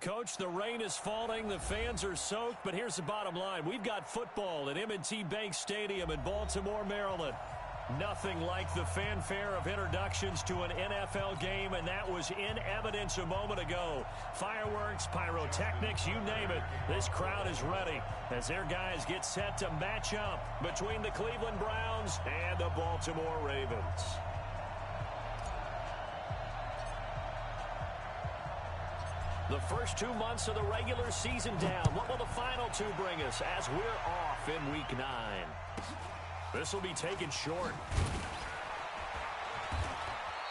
Coach, the rain is falling, the fans are soaked, but here's the bottom line. We've got football at M&T Bank Stadium in Baltimore, Maryland. Nothing like the fanfare of introductions to an NFL game, and that was in evidence a moment ago. Fireworks, pyrotechnics, you name it. This crowd is ready as their guys get set to match up between the Cleveland Browns and the Baltimore Ravens. The first 2 months of the regular season down. What will the final two bring us as we're off in Week 9? This will be taken short.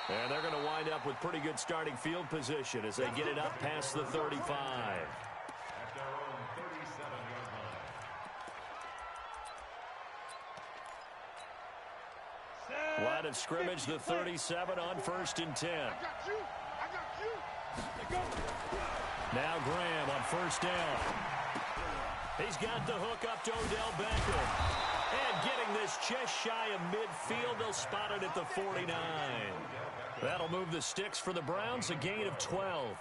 And they're going to wind up with pretty good starting field position as they get it up past the 35. Line of scrimmage, the 37 on 1st and 10. Now Graham on 1st down. He's got the hook up to Odell Beckham. And getting this just shy of midfield, they'll spot it at the 49. That'll move the sticks for the Browns, a gain of 12.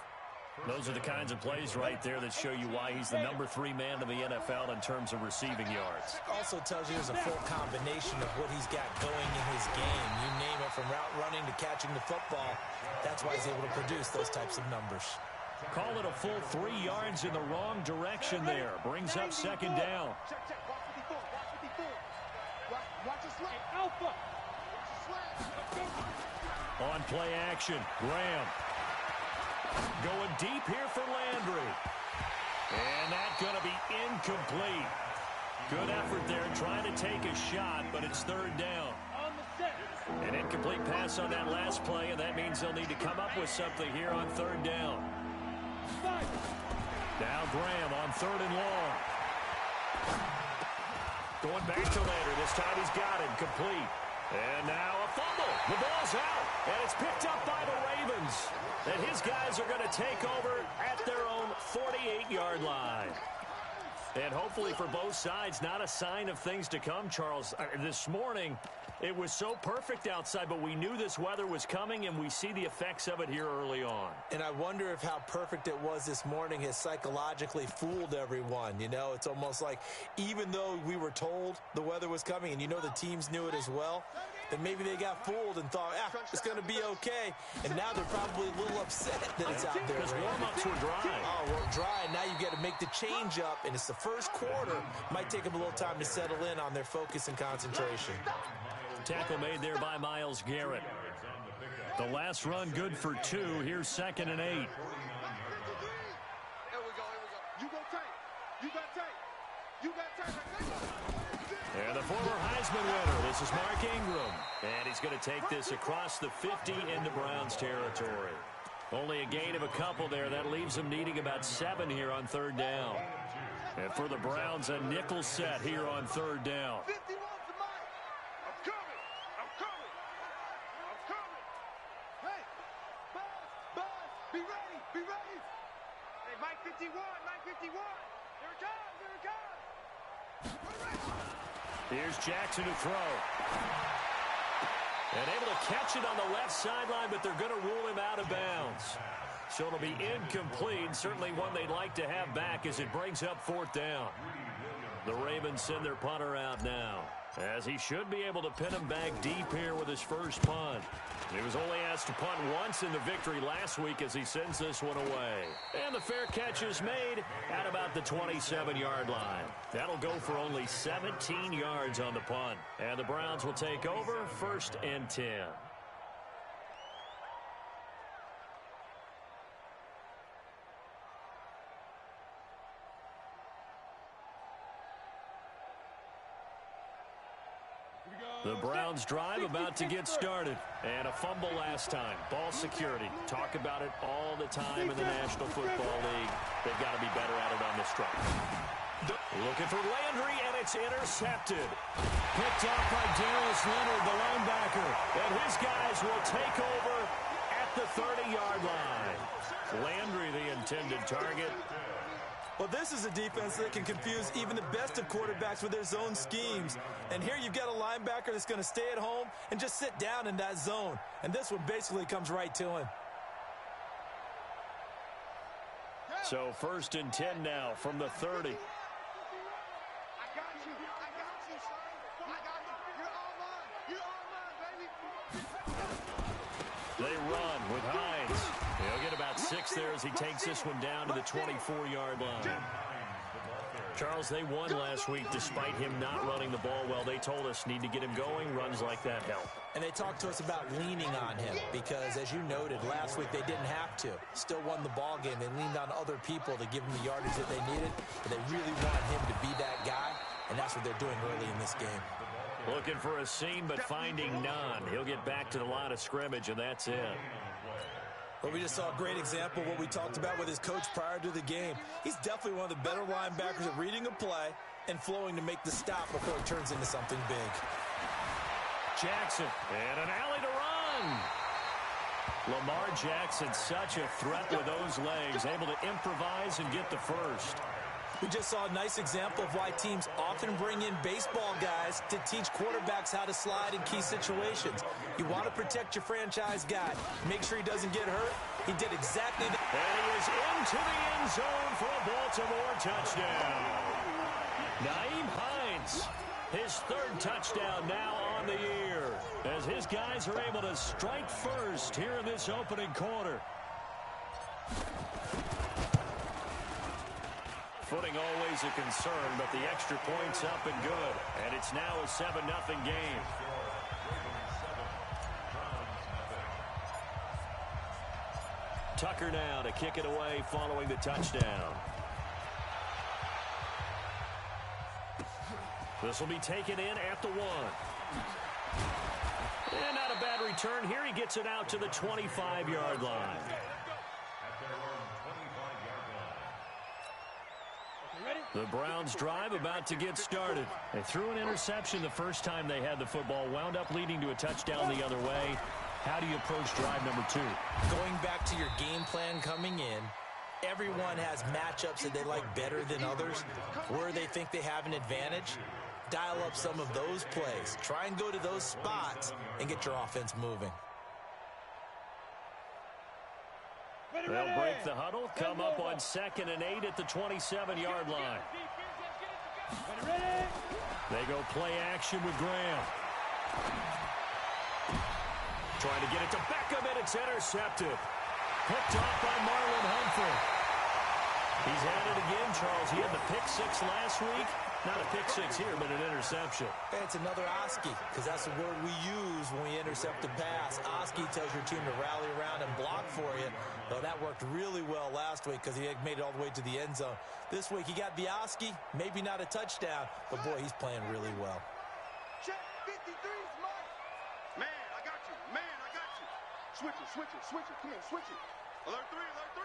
Those are the kinds of plays right there that show you why he's the number 3 man in the NFL in terms of receiving yards. Also tells you there's a full combination of what he's got going in his game. You name it, from route running to catching the football. That's why he's able to produce those types of numbers. Call it a full 3 yards in the wrong direction there. Brings up 2nd down. On play action, Graham. Going deep here for Landry. And that's going to be incomplete. Good effort there trying to take a shot, but it's 3rd down. An incomplete pass on that last play, and that means they'll need to come up with something here on 3rd down. Now Graham on 3rd and long. Going back to Landry. This time he's got it. Complete. And now a fumble. The ball's out. And it's picked up by the Ravens. And his guys are going to take over at their own 48-yard line. And hopefully for both sides, not a sign of things to come, Charles. This morning, it was so perfect outside, but we knew this weather was coming, and we see the effects of it here early on. And I wonder if how perfect it was this morning has psychologically fooled everyone. You know, it's almost like even though we were told the weather was coming, and you know the teams knew it as well, then maybe they got fooled and thought, it's going to be okay. And now they're probably a little upset that it's out there. Because warm-ups were dry. Oh, well, dry. Now you got to make the change up, and it's the first quarter. Might take them a little time to settle in on their focus and concentration. Tackle made there by Myles Garrett. The last run good for 2. Here's 2nd and 8. Here we go. You go tight. You got tight. You got tight. And the former Heisman winner, this is Mark Ingram. And he's going to take this across the 50 into Browns territory. Only a gain of a couple there. That leaves them needing about 7 here on 3rd down. And for the Browns, a nickel set here on 3rd down. 51 to Mike. I'm coming. Hey, Buzz, be ready. Hey, Mike 51. Here it comes. We're ready. Here's Jackson to throw. And able to catch it on the left sideline, but they're going to rule him out of bounds. So it'll be incomplete. Certainly one they'd like to have back as it brings up 4th down. The Ravens send their punter out now, as he should be able to pin him back deep here with his first punt. He was only asked to punt once in the victory last week as he sends this one away. And the fair catch is made at about the 27-yard line. That'll go for only 17 yards on the punt. And the Browns will take over 1st and 10. The Browns drive about to get started. And a fumble last time. Ball security. Talk about it all the time in the National Football League. They've got to be better at it on this drive. Looking for Landry, and it's intercepted. Picked off by Darius Leonard, the linebacker. And his guys will take over at the 30-yard line. Landry, the intended target. Well, this is a defense that can confuse even the best of quarterbacks with their zone schemes. And here you've got a linebacker that's going to stay at home and just sit down in that zone. And this one basically comes right to him. So 1st and 10 now from the 30. I got you. I got you, son. I got you. You're all mine. You're all mine, baby. They run with Hines. He'll get about 6 there as he takes this one down to the 24-yard line. Charles, they won last week despite him not running the ball well. They told us need to get him going. Runs like that help. And they talked to us about leaning on him because, as you noted, last week they didn't have to. Still won the ball game. They leaned on other people to give him the yardage that they needed. But they really wanted him to be that guy, and that's what they're doing early in this game. Looking for a seam, but finding none. He'll get back to the line of scrimmage, and that's it. Well, we just saw a great example of what we talked about with his coach prior to the game. He's definitely one of the better linebackers at reading a play and flowing to make the stop before it turns into something big. Jackson, and an alley to run. Lamar Jackson, such a threat with those legs, able to improvise and get the first. We just saw a nice example of why teams often bring in baseball guys to teach quarterbacks how to slide in key situations. You want to protect your franchise guy. Make sure he doesn't get hurt. He did exactly that. And he is into the end zone for a Baltimore touchdown. Nyheim Hines, his 3rd touchdown now on the year, as his guys are able to strike first here in this opening quarter. Footing always a concern, but the extra point's up and good. And it's now a 7-0 game. Tucker now to kick it away following the touchdown. This will be taken in at the 1. And not a bad return here. He gets it out to the 25-yard line. The Browns drive about to get started. They threw an interception the first time they had the football, wound up leading to a touchdown the other way. How do you approach drive number 2? Going back to your game plan coming in, everyone has matchups that they like better than others, where they think they have an advantage. Dial up some of those plays. Try and go to those spots and get your offense moving. They'll break the huddle, come up on 2nd and 8 at the 27-yard line. They go play action with Graham. Trying to get it to Beckham, and it's intercepted. Picked off by Marlon Humphrey. He's had it again, Charles. He had the pick 6 last week. Not a pick 6 here, but an interception. Hey, it's another Oski, because that's the word we use when we intercept a pass. Oski tells your team to rally around and block for you. Though that worked really well last week because he had made it all the way to the end zone. This week he got the Oski, maybe not a touchdown, but boy, he's playing really well. Check 53's Mike. Man, I got you. Man, I got you. Switch it, switch it, switch it. Come on, switch it. Alert 3, alert 3.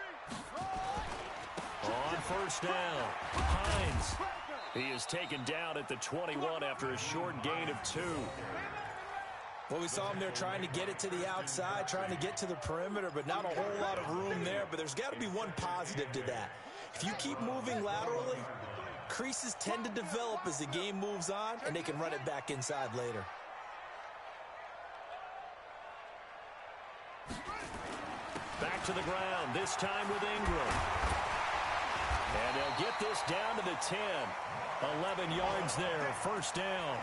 On 1st down, Hines. He is taken down at the 21 after a short gain of 2. Well, we saw him there trying to get it to the outside, trying to get to the perimeter, but not a whole lot of room there. But there's got to be one positive to that. If you keep moving laterally, creases tend to develop as the game moves on, and they can run it back inside later. Back to the ground, this time with Ingram. And they'll get this down to the 10. 11 yards there, 1st down.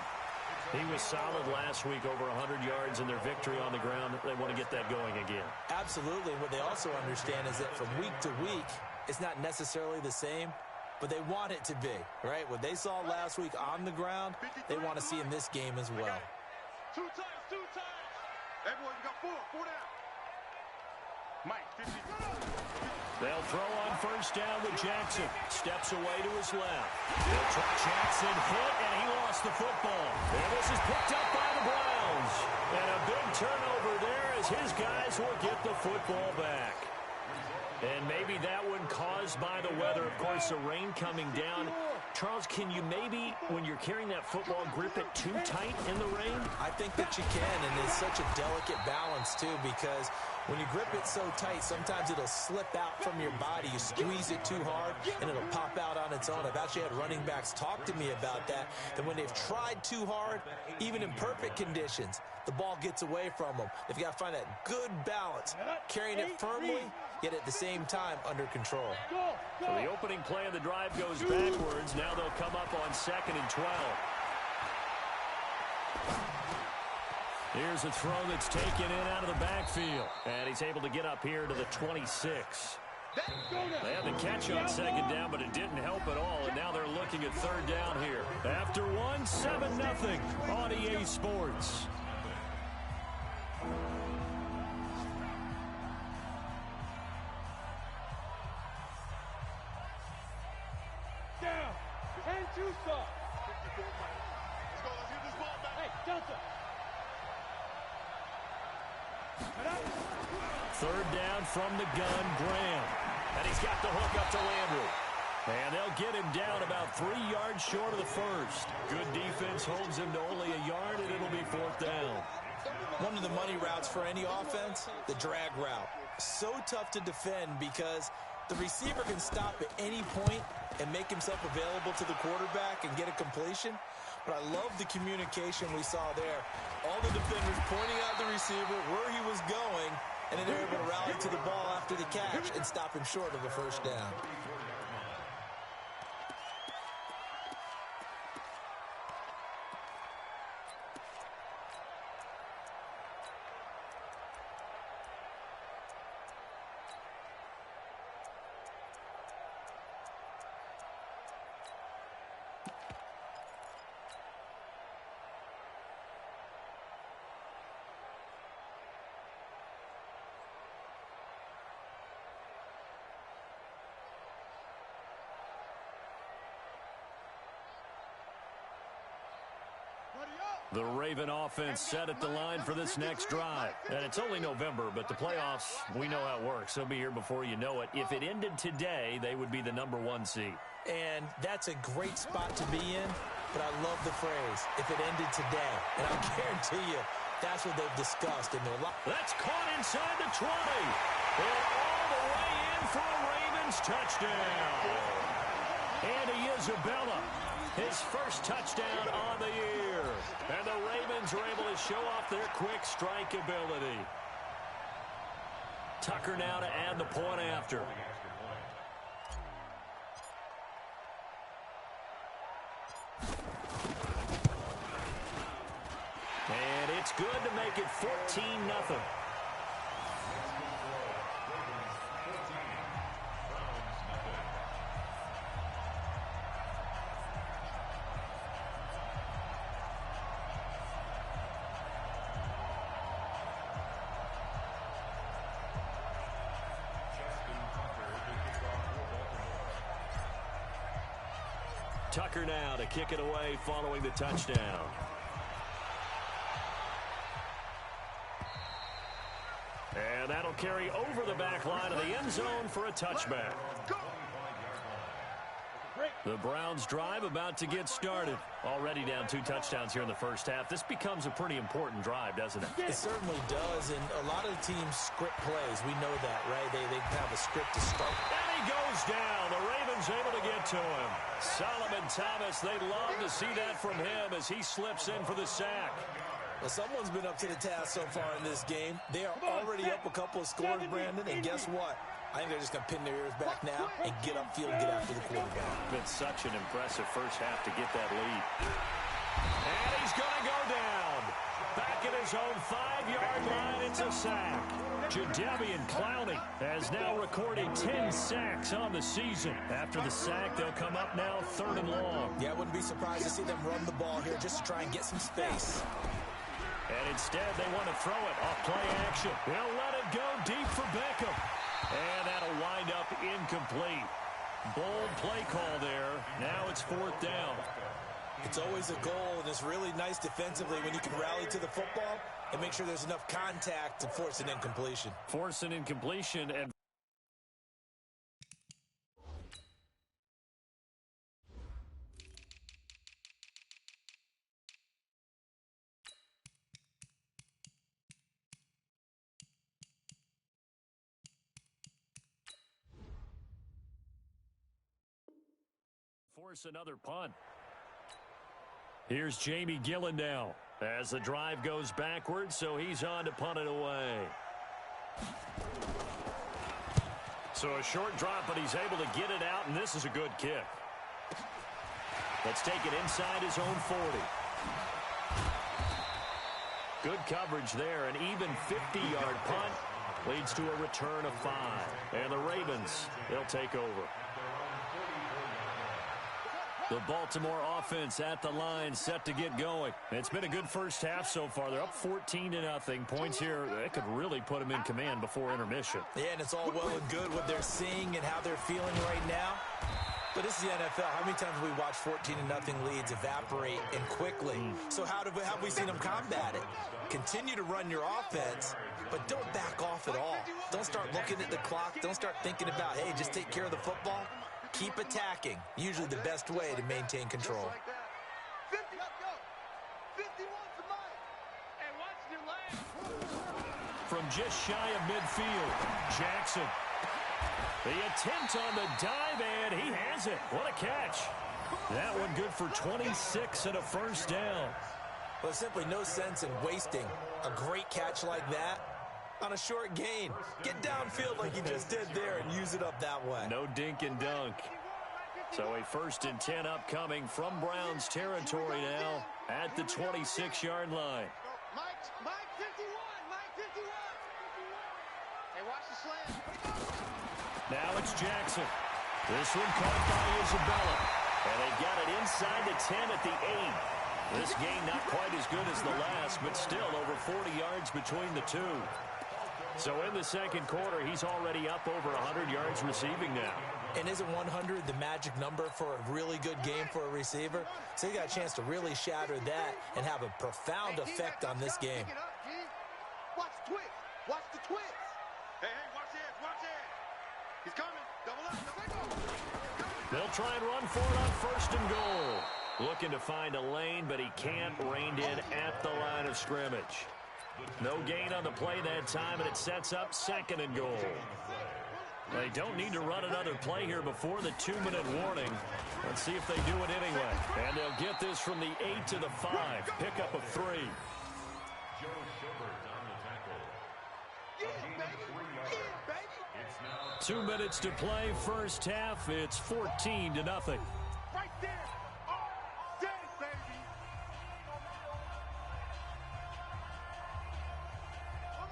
He was solid last week, over 100 yards in their victory on the ground. They want to get that going again. Absolutely. What they also understand is that from week to week, it's not necessarily the same, but they want it to be, right? What they saw last week on the ground, they want to see in this game as well. 2 times, 2 times. Everyone, you got 4 down. Mike, 50. They'll throw on 1st down with Jackson. Steps away to his left. They'll try Jackson hit, and he lost the football. And this is picked up by the Browns. And a big turnover there as his guys will get the football back. And maybe that one caused by the weather. Of course, the rain coming down. Charles, can you maybe, when you're carrying that football, grip it too tight in the rain? I think that you can, and it's such a delicate balance, too, because When you grip it so tight, sometimes it'll slip out from your body. You squeeze it too hard, and it'll pop out on its own. I've actually had running backs talk to me about that when they've tried too hard, even in perfect conditions, the ball gets away from them. They've got to find that good balance, carrying it firmly, yet at the same time under control. So the opening play of the drive goes backwards. Now they'll come up on 2nd and 12. Here's a throw that's taken in out of the backfield. And he's able to get up here to the 26. They had the catch on 2nd down, but it didn't help at all. And now they're looking at 3rd down here. After 1, 7-0 on EA Sports. Down. And 2 stop. Let's go. Let's get this ball back. Hey, Delta. 3rd down from the gun, Graham. And he's got the hook up to Landry. And they'll get him down about 3 yards short of the first. Good defense holds him to only a yard, and it'll be 4th down. One of the money routes for any offense, the drag route. So tough to defend because the receiver can stop at any point and make himself available to the quarterback and get a completion. But I love the communication we saw there. All the defenders pointing out the receiver, where he was going, and then they're able to rally to the ball after the catch and stop him short of a 1st down. The Raven offense set at the line for this next drive. And it's only November, but the playoffs, we know how it works. They'll be here before you know it. If it ended today, they would be the #1 seed. And that's a great spot to be in, but I love the phrase, if it ended today. And I guarantee you, that's what they've discussed in their life. That's caught inside the 20. And all the way in for a Ravens touchdown. Andy Isabella, his first touchdown on the year. And the Ravens are able to show off their quick strike ability. Tucker now to add the point after. And it's good to make it 14-0. Tucker now to kick it away following the touchdown. And that'll carry over the back line of the end zone for a touchback. The Browns drive about to get started. Already down 2 touchdowns here in the first half. This becomes a pretty important drive, doesn't it? It certainly does, and a lot of the teams script plays. We know that, right? They have a script to start. And he goes down. The Ravens able to get to him. Solomon Thomas, they'd love to see that from him as he slips in for the sack. Well, someone's been up to the task so far in this game. They are already up a couple of scores, Brandon, and guess what? I think they're just going to pin their ears back now and get upfield and get after the quarterback. Been such an impressive first half to get that lead. And he's going to go down. Back at his own 5-yard line, it's a sack. Jadeveon Clowney has now recorded 10 sacks on the season. After the sack, they'll come up now 3rd and long. Yeah, I wouldn't be surprised to see them run the ball here just to try and get some space. And instead, they want to throw it off play action. They'll let it go deep for Beckham. And that'll wind up incomplete. Bold play call there. Now it's 4th down. It's always a goal, and it's really nice defensively when you can rally to the football and make sure there's enough contact to force an incompletion. Force an incompletion and force another punt. Here's Jamie Gillen now as the drive goes backwards, so he's on to punt it away. So a short drop, but he's able to get it out, and this is a good kick. Let's take it inside his own 40. Good coverage there. An even 50-yard punt leads to a return of 5. And the Ravens, they'll take over. The Baltimore offense at the line, set to get going. It's been a good first half so far. They're up 14-0. Points here, that could really put them in command before intermission. Yeah, and it's all well and good what they're seeing and how they're feeling right now. But this is the NFL. How many times have we watched 14-0 leads evaporate and quickly? So how have we seen them combat it? Continue to run your offense, but don't back off at all. Don't start looking at the clock. Don't start thinking about, hey, just take care of the football. Keep attacking. Usually the best way to maintain control. From just shy of midfield, Jackson. The attempt on the dive, and he has it. What a catch. That one good for 26 and a first down. Well, simply no sense in wasting a great catch like that on a short gain. Get downfield like you just did there and use it up that way. No dink and dunk. So a 1st and 10 upcoming from Browns territory now at the 26-yard line. Mike 51, Mike 51. Hey, watch the slant. Now it's Jackson. This one caught by Isabella. And they've got it inside the 10 at the 8. This game not quite as good as the last, but still over 40 yards between the two. So in the second quarter, he's already up over 100 yards receiving now. And isn't 100 the magic number for a really good game for a receiver? So he got a chance to really shatter that and have a profound effect on this game. Watch the twist. Watch the twist. Hey, watch it. Watch it. He's coming. Double up. They'll try and run for it on 1st and goal. Looking to find a lane, but he can't. Reined in at the line of scrimmage. No gain on the play that time, and it sets up 2nd and goal. They don't need to run another play here before the 2-minute warning. Let's see if they do it anyway. And they'll get this from the 8 to the 5. Pickup of 3. 2 minutes to play, first half. It's 14-0. Right there. All day, baby.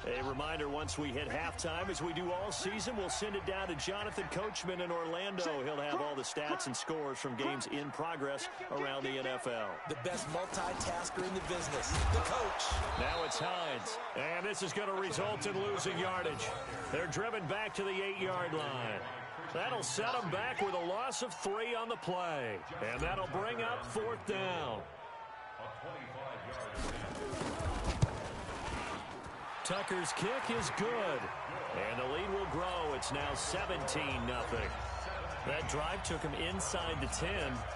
A reminder, once we hit halftime, as we do all season, we'll send it down to Jonathan Coachman in Orlando. He'll have all the stats and scores from games in progress around the NFL. The best multitasker in the business, the coach. Now it's Hines, and this is going to result in losing yardage. They're driven back to the 8-yard line. That'll set them back with a loss of 3 on the play, and that'll bring up 4th down. Tucker's kick is good, and the lead will grow. It's now 17-0. That drive took him inside the 10.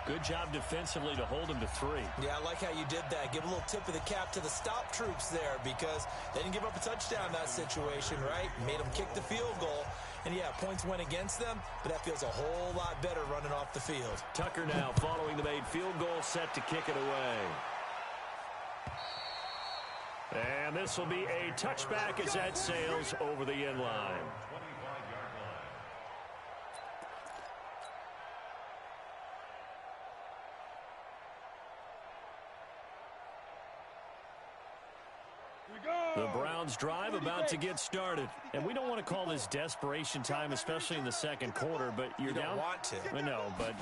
Good job defensively to hold him to 3. Yeah, I like how you did that. Give a little tip of the cap to the stop troops there because they didn't give up a touchdown in that situation, right? Made them kick the field goal. And, yeah, points went against them, but that feels a whole lot better running off the field. Tucker now following the made field goal, set to kick it away. And this will be a touchback as that sails over the end line. The Browns drive about to get started. And we don't want to call this desperation time, especially in the second quarter, but you're down. You don't want to. I know, but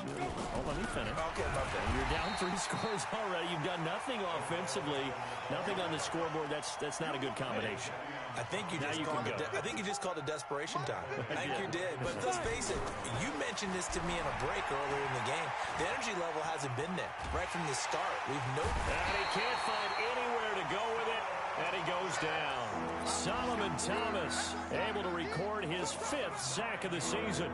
let me finish. Okay, okay. You're down 3 scores already. You've done nothing offensively, nothing on the scoreboard. That's not a good combination. I think you just called it desperation time. I think you did. But let's face it, you mentioned this to me in a break earlier in the game. The energy level hasn't been there right from the start. We've noted. And he can't find anywhere to go with it. And he goes down. Solomon Thomas able to record his 5th sack of the season.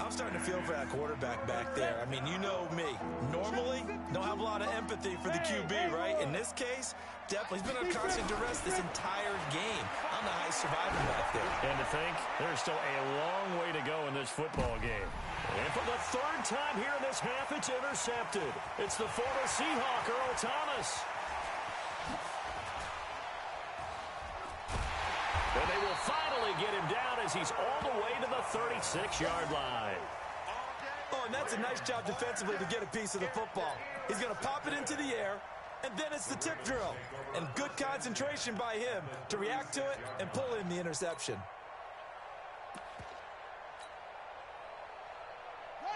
I'm starting to feel for that quarterback back there. I mean, you know me. Normally, don't have a lot of empathy for the QB, right? In this case, definitely. He's been under constant duress this entire game. I don't know how he's surviving back there. And to think, there's still a long way to go in this football game. If for the third time here in this half, it's intercepted. It's the former Seahawk, Earl Thomas. And they will finally get him down as he's all the way to the 36-yard line. Oh, and that's a nice job defensively to get a piece of the football. He's going to pop it into the air, and then it's the tip drill. And good concentration by him to react to it and pull in the interception.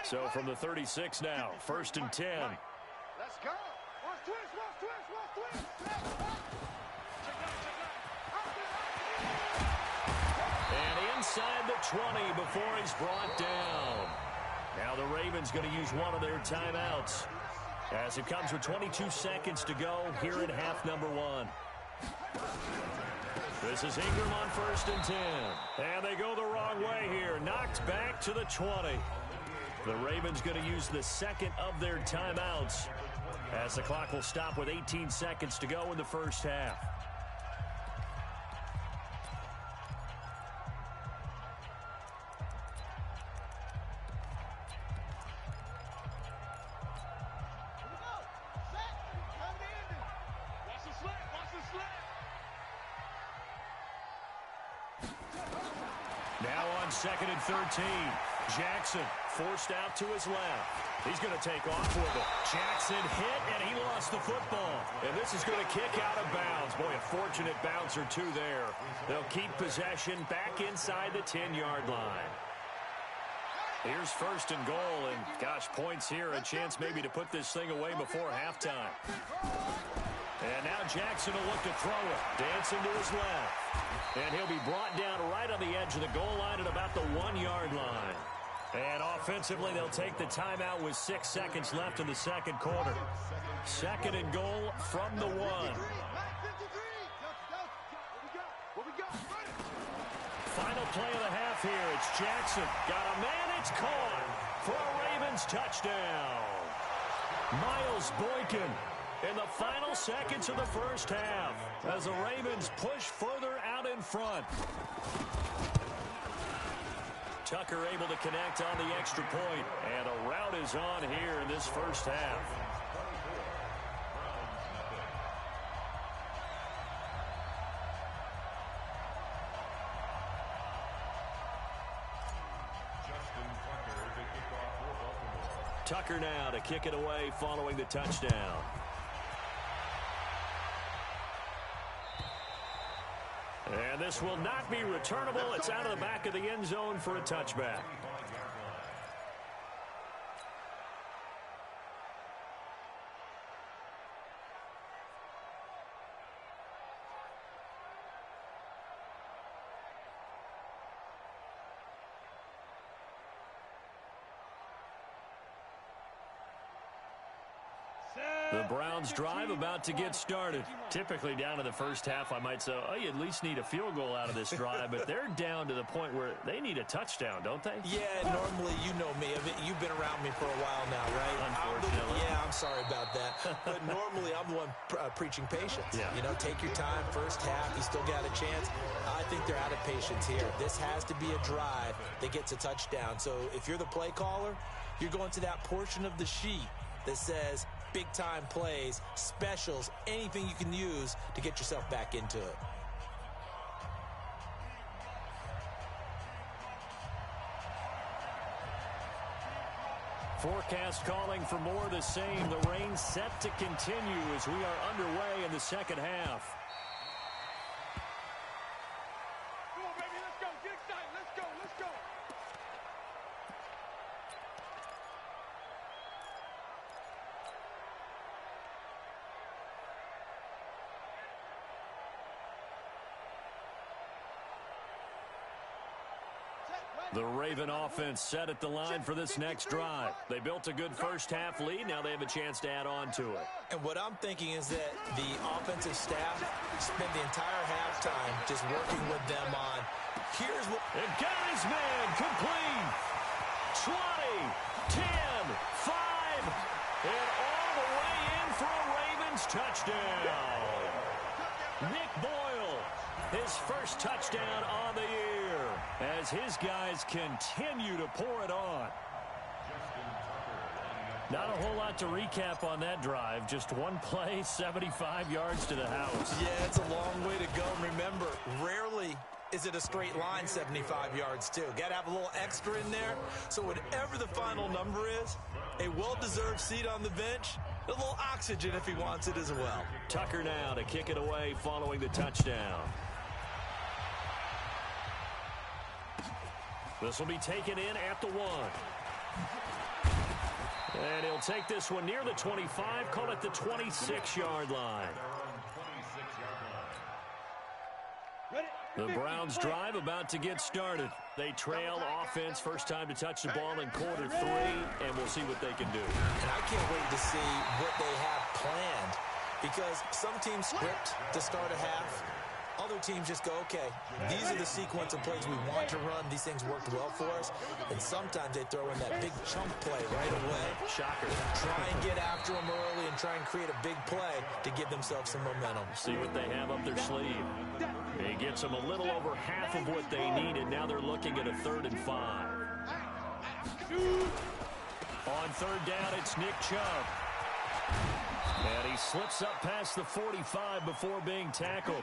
So from the 36 now, 1st and 10. Let's go. Watch twist, watch twist, watch twist. And inside the 20 before he's brought down. Now the Ravens going to use one of their timeouts as it comes with 22 seconds to go here in half number 1. This is Ingram on 1st and 10. And they go the wrong way here. Knocked back to the 20. The Ravens going to use the second of their timeouts as the clock will stop with 18 seconds to go in the first half. Now on 2nd and 13. Jackson forced out to his left. He's going to take off with it. Jackson hit, and he lost the football. And this is going to kick out of bounds. Boy, a fortunate bounce or two there. They'll keep possession back inside the 10-yard line. Here's 1st and goal, and gosh, points here, a chance maybe to put this thing away before halftime. And now Jackson will look to throw it. Dancing to his left. And he'll be brought down right on the edge of the goal line at about the 1-yard line. And offensively, they'll take the timeout with 6 seconds left in the second quarter. 2nd and goal from the 1. Final play of the half here. It's Jackson. Got a man. It's caught for a Ravens touchdown. Miles Boykin in the final seconds of the first half as the Ravens push further out in front. Tucker able to connect on the extra point, and a rout is on here in this first half. Tucker now to kick it away following the touchdown. And this will not be returnable. It's out of the back of the end zone for a touchback. The Browns drive about to get started. Typically down to the first half, I might say, oh, you at least need a field goal out of this drive, but they're down to the point where they need a touchdown, don't they? Yeah, normally, you know me. You've been around me for a while now, right? Unfortunately. I'm sorry about that. But normally, I'm the one preaching patience. Yeah. You know, take your time. First half, you still got a chance. I think they're out of patience here. This has to be a drive that gets a touchdown. So if you're the play caller, you're going to that portion of the sheet that says big-time plays, specials, anything you can use to get yourself back into it. Forecast calling for more of the same. The rain set to continue as we are underway in the second half. Come on, baby, let's go. Get excited. Let's go. Let's go. The Raven offense set at the line for this next drive. They built a good first half lead. Now they have a chance to add on to it. And what I'm thinking is that the offensive staff spent the entire halftime just working with them on, here's what... And got his man complete. 20, 10, 5, and all the way in for a Ravens touchdown. Nick Boyle, his first touchdown on the year, as his guys continue to pour it on. Not a whole lot to recap on that drive. Just one play, 75 yards to the house. Yeah, it's a long way to go. Remember, rarely is it a straight line 75 yards, too. Got to have a little extra in there. So whatever the final number is, a well-deserved seat on the bench, a little oxygen if he wants it as well. Tucker now to kick it away following the touchdown. This will be taken in at the 1. And he'll take this one near the 25, call it the 26-yard line. The Browns drive about to get started. They trail offense, first time to touch the ball in quarter 3, and we'll see what they can do. And I can't wait to see what they have planned, because some teams script to start a half. Other teams just go, okay, these are the sequence of plays we want to run. These things worked well for us. And sometimes they throw in that big chunk play right away. Shocker. Try and get after them early and try and create a big play to give themselves some momentum. See what they have up their sleeve. He gets them a little over half of what they needed. Now they're looking at a 3rd and 5. On 3rd down, it's Nick Chubb. And he slips up past the 45 before being tackled.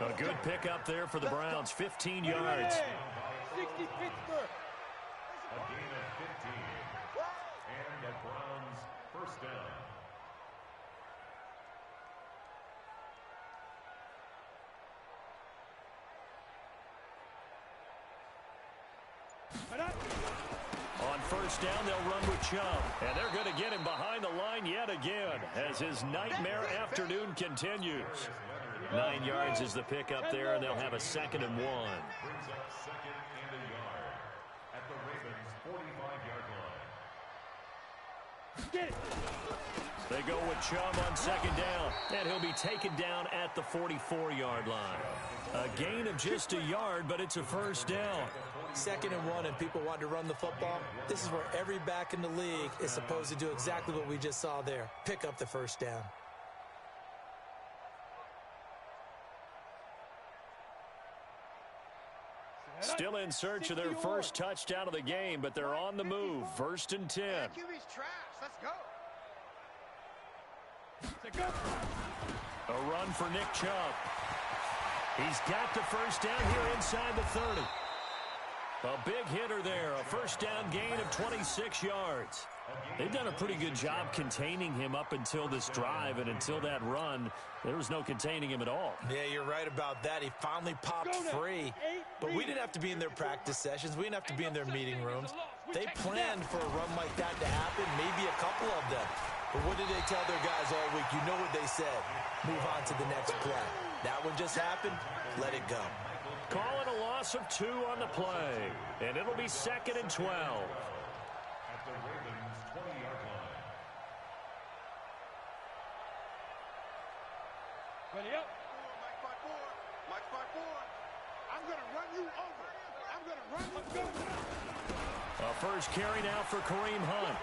A good pickup there for the Browns, 15 yards. 60 Pittsburgh. A gain of 15. And the Browns first down. On 1st down, they'll run with Chubb. And they're going to get him behind the line yet again as his nightmare afternoon continues. 9 yards is the pickup there, and they'll have a 2nd and 1. Brings up 2nd and a yard at the Ravens' 45-yard line. Get it. They go with Chubb on 2nd down, and he'll be taken down at the 44-yard line. A gain of just a yard, but it's a 1st down. 2nd and 1, and people want to run the football. This is where every back in the league is supposed to do exactly what we just saw there. Pick up the 1st down. Still in search of their first touchdown of the game, but they're on the move. 1st and 10. QB's trash. Let's go. A run for Nick Chubb. He's got the 1st down here inside the 30. A big hitter there, a 1st down gain of 26 yards. They've done a pretty good job containing him up until this drive, and until that run, there was no containing him at all. Yeah, you're right about that. He finally popped free. But we didn't have to be in their practice sessions. We didn't have to be in their meeting rooms. They planned for a run like that to happen, maybe a couple of them. But what did they tell their guys all week? You know what they said. Move on to the next play. That one just happened. Let it go. Call it a loss of 2 on the play. And it'll be 2nd and 12. At the Ravens' 20-yard line. Ready up. Mike 5-4. Mike 5-4. I'm going to run you over. I'm going to run you over. A first carry now for Kareem Hunt.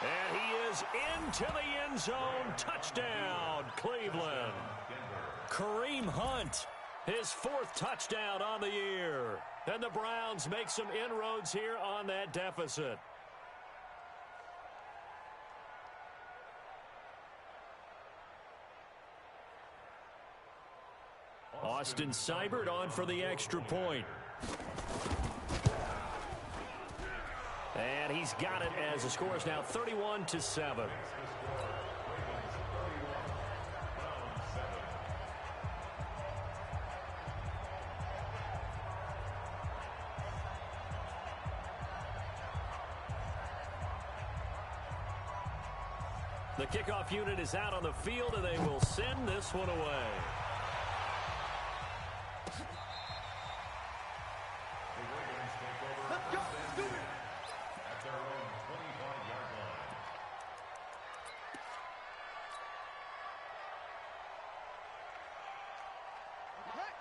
And he is into the end zone. Touchdown, Cleveland. Kareem Hunt, his 4th touchdown on the year. And the Browns make some inroads here on that deficit. Austin Seibert on for the extra point. And he's got it as the score is now 31-7. The kickoff unit is out on the field, and they will send this one away. Let's go. Do it. At their own 25-yard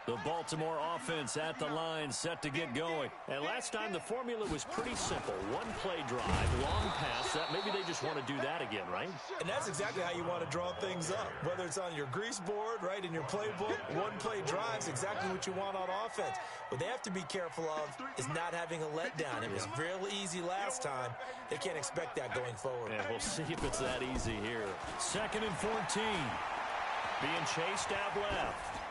line. The Baltimore offense at the line, set to get going. And last time, the formula was pretty simple. One play drive, long pass. Maybe they just want to do that again, right? And that's exactly how you want to draw things up. Whether it's on your grease board, right, in your playbook, one play drive is exactly what you want on offense. What they have to be careful of is not having a letdown. It was real easy last time. They can't expect that going forward. And we'll see if it's that easy here. 2nd and 14. Being chased out left.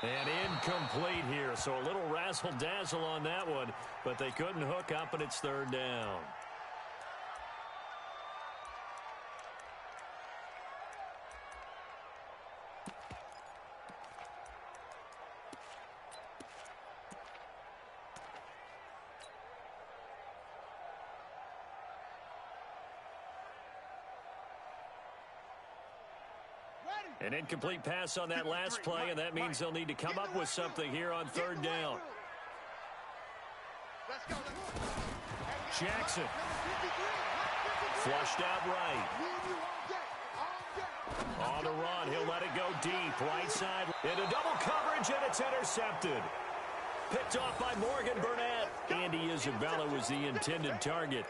And incomplete here, so a little razzle-dazzle on that one, but they couldn't hook up, and it's 3rd down. An incomplete pass on that last play, and that means they'll need to come up with something here on 3rd down. Jackson. Flushed out right. On the run, he'll let it go deep. Right side into double coverage, and it's intercepted. Picked off by Morgan Burnett. Andy Isabella was the intended target.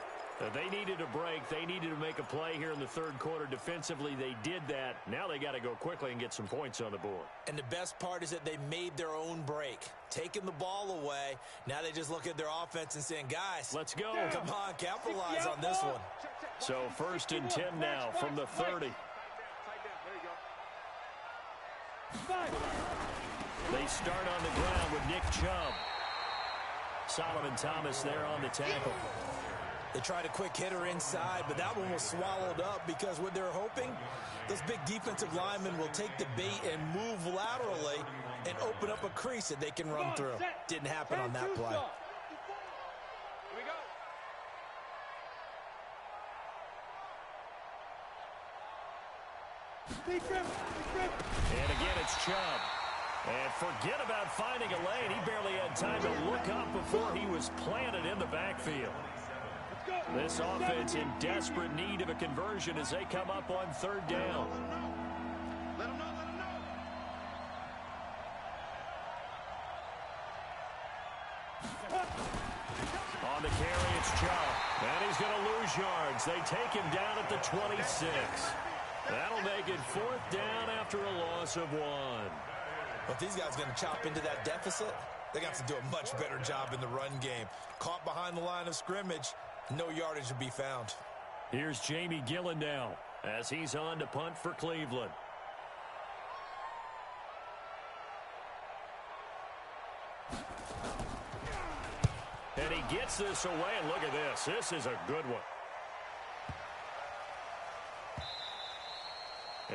They needed a break. They needed to make a play here in the 3rd quarter. Defensively, they did that. Now they got to go quickly and get some points on the board. And the best part is that they made their own break. Taking the ball away. Now they just look at their offense and saying, guys, let's go. Come on, capitalize on this one. So 1st and 10 now from the 30. They start on the ground with Nick Chubb. Solomon Thomas there on the tackle. They tried a quick hitter inside, but that one was swallowed up because what they're hoping, those big defensive linemen will take the bait and move laterally and open up a crease that they can run through. Didn't happen on that play. And again, it's Chubb. And forget about finding a lane. He barely had time to look up before he was planted in the backfield. This offense in desperate need of a conversion as they come up on 3rd down. Let him know. On the carry, it's Chubb. And he's going to lose yards. They take him down at the 26. That'll make it 4th down after a loss of 1. But these guys are going to chop into that deficit. They got to do a much better job in the run game. Caught behind the line of scrimmage. No yardage to be found. Here's Jamie Gillen now as he's on to punt for Cleveland. And he gets this away, and look at this. This is a good one.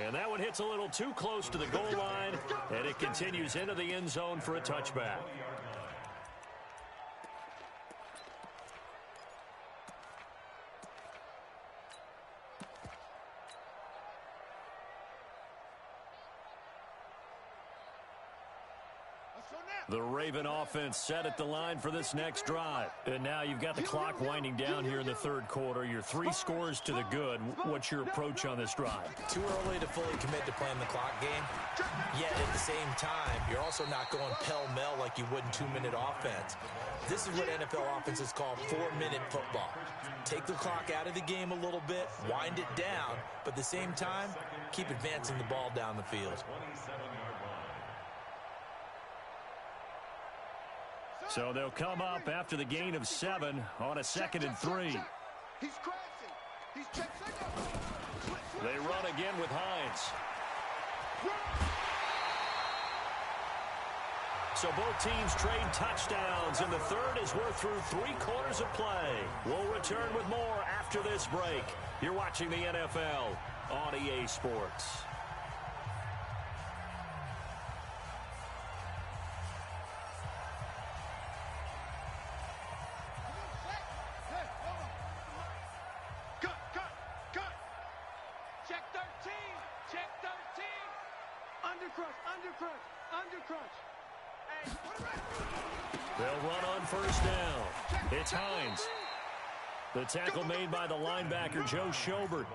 And that one hits a little too close to the goal line, and it continues into the end zone for a touchback. The Raven offense set at the line for this next drive. And now you've got the clock winding down here in the 3rd quarter. You're 3 scores to the good. What's your approach on this drive? Too early to fully commit to playing the clock game. Yet at the same time, you're also not going pell-mell like you would in 2-minute offense. This is what NFL offenses call 4-minute football. Take the clock out of the game a little bit, wind it down, but at the same time, keep advancing the ball down the field. So they'll come up after the gain of 7 on a 2nd and 3. He's crashing. He's check. They run again with Hines. So both teams trade touchdowns, and the 3rd as we're through 3 quarters of play. We'll return with more after this break. You're watching the NFL on EA Sports. They'll run on 1st down. It's Hines. The tackle made by the linebacker, Joe Schobert.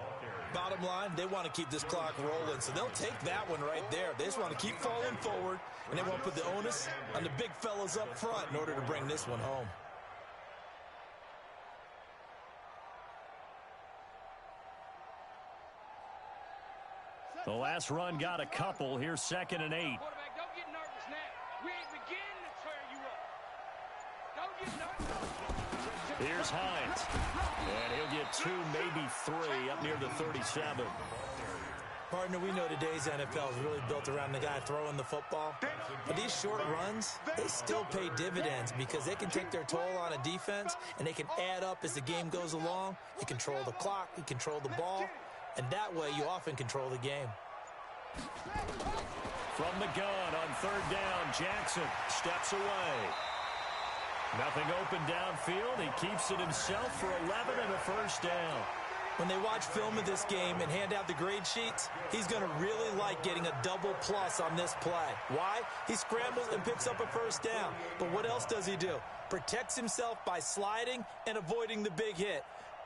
Bottom line, they want to keep this clock rolling, so they'll take that one right there. They just want to keep falling forward, and they want to put the onus on the big fellas up front in order to bring this one home. The last run got a couple. Here's 2nd and 8. Quarterback, don't get nervous now. We ain't beginning to tear you up. Don't get nervous. Here's Hines. And he'll get 2, maybe 3, up near the 37. Partner, we know today's NFL is really built around the guy throwing the football. But these short runs, they still pay dividends because they can take their toll on a defense, and they can add up as the game goes along. You control the clock, you control the ball, and that way you often control the game. From the gun on 3rd down, Jackson steps away. Nothing open downfield. He keeps it himself for 11 and a 1st down. When they watch film of this game and hand out the grade sheets, he's going to really like getting a double plus on this play. Why? He scrambles and picks up a 1st down. But what else does he do? Protects himself by sliding and avoiding the big hit.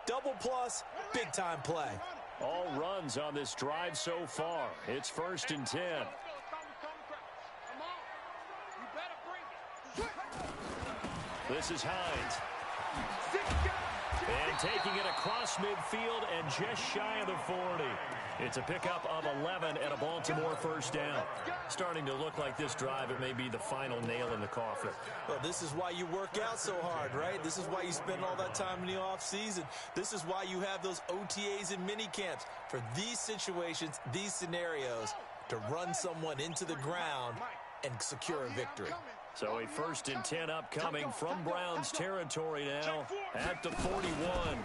Double plus, big time play. All runs on this drive so far. It's 1st and 10. This is Hines. And taking it across midfield and just shy of the 40. It's a pickup of 11 and a Baltimore 1st down. Starting to look like this drive, it may be the final nail in the coffin. Well, this is why you work out so hard, right? This is why you spend all that time in the offseason. This is why you have those OTAs and mini camps. For these situations, these scenarios, to run someone into the ground and secure a victory. So a 1st and 10 upcoming from Browns territory now at the 41.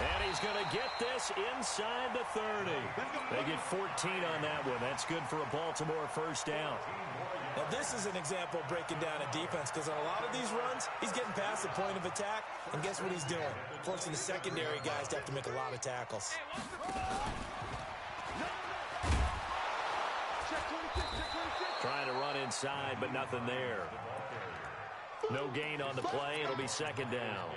And he's going to get this inside the 30. They get 14 on that one. That's good for a Baltimore 1st down. Now, this is an example of breaking down a defense because on a lot of these runs, he's getting past the point of attack, and guess what he's doing? Forcing the secondary guys to have to make a lot of tackles. Trying to run inside, but nothing there. No gain on the play. It'll be 2nd down.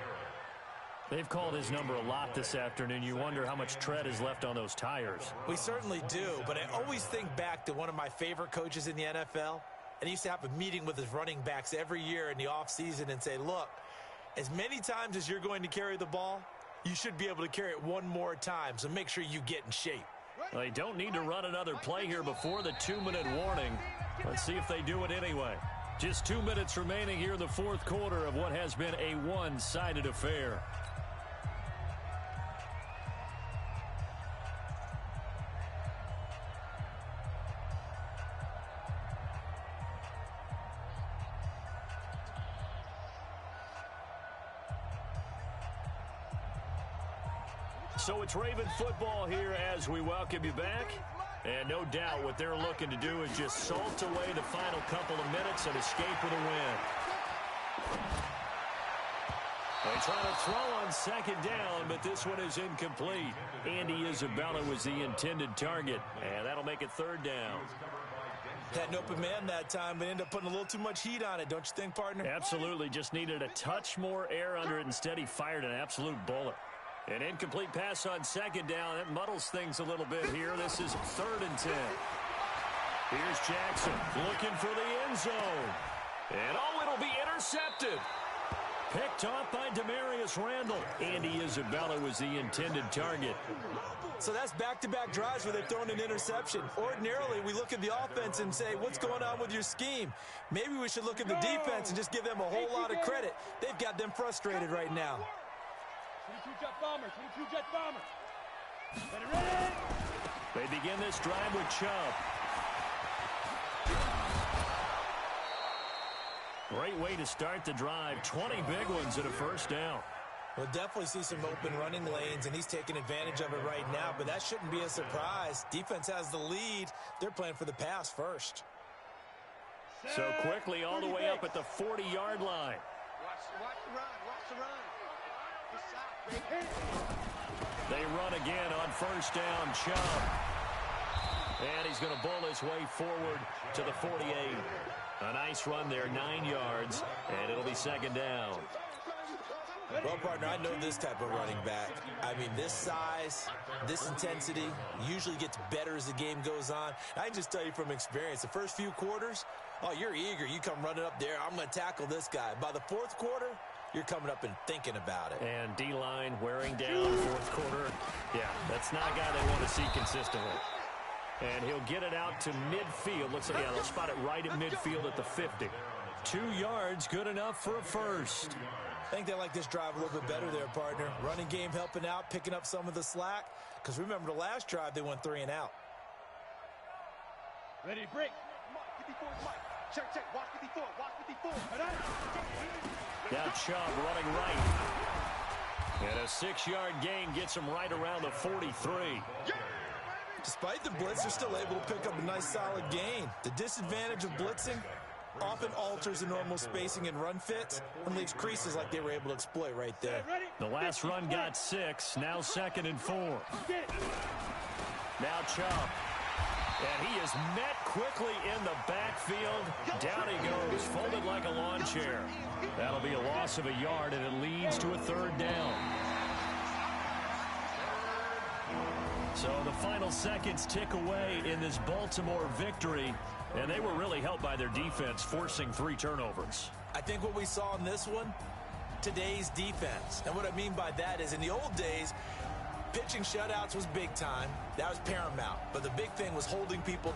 They've called his number a lot this afternoon. You wonder how much tread is left on those tires. We certainly do, but I always think back to one of my favorite coaches in the NFL, and he used to have a meeting with his running backs every year in the offseason and say, look, as many times as you're going to carry the ball, you should be able to carry it one more time, so make sure you get in shape. They don't need to run another play here before the 2-minute warning. Let's see if they do it anyway. Just 2 minutes remaining here in the 4th quarter of what has been a one-sided affair. So it's Raven football here as we welcome you back. And no doubt what they're looking to do is just salt away the final couple of minutes and escape with a win. They try to throw on 2nd down, but this one is incomplete. Andy Isabella was the intended target, and that'll make it 3rd down. Had an open man that time, but ended up putting a little too much heat on it, don't you think, partner? Absolutely. Just needed a touch more air under it. Instead, he fired an absolute bullet. An incomplete pass on 2nd down. That muddles things a little bit here. This is 3rd and 10. Here's Jackson looking for the end zone. And, it'll be intercepted. Picked off by Demarius Randall. Andy Isabella was the intended target. So that's back-to-back drives where they've thrown an interception. Ordinarily, we look at the offense and say, what's going on with your scheme? Maybe we should look at the defense and just give them a whole lot of credit. They've got them frustrated right now. 22 jet bomber, 22 jet bomber. They begin this drive with Chubb. Great way to start the drive. 20 big ones at a 1st down. We'll definitely see some open running lanes, and he's taking advantage of it right now, but that shouldn't be a surprise. Defense has the lead. They're playing for the pass first. So quickly all the way up at the 40-yard line. Watch the run. Watch the run. They run again on 1st down, Chubb. And he's going to bull his way forward to the 48. A nice run there, 9 yards, and it'll be 2nd down. Well, partner, I know this type of running back. I mean, this size, this intensity usually gets better as the game goes on. I can just tell you from experience, the first few quarters, oh, you're eager. You come running up there, I'm going to tackle this guy. By the fourth quarter, you're coming up and thinking about it. And D-line wearing down fourth quarter. Yeah, that's not a guy they want to see consistently. And he'll get it out to midfield. Looks like, yeah, they'll spot it right at midfield at the 50. 2 yards, good enough for a first. I think they like this drive a little bit better there, partner. Running game helping out, picking up some of the slack. Because remember, the last drive, they went 3 and out. Ready to break. 54 is Mike. Check, check. Watch 54. Watch 54. Now Chubb running right. And a 6-yard gain gets him right around the 43. Despite the blitz, they're still able to pick up a nice, solid gain. The disadvantage of blitzing often alters the normal spacing and run fits and leaves creases like they were able to exploit right there. The last run got 6. Now 2nd and 4. Now Chubb. And he is met quickly in the backfield. Down he goes, folded like a lawn chair. That'll be a loss of a yard, and it leads to a 3rd down. So the final seconds tick away in this Baltimore victory, and they were really helped by their defense, forcing 3 turnovers. I think what we saw in this one, today's defense. And what I mean by that is in the old days, pitching shutouts was big time. That was paramount. But the big thing was holding people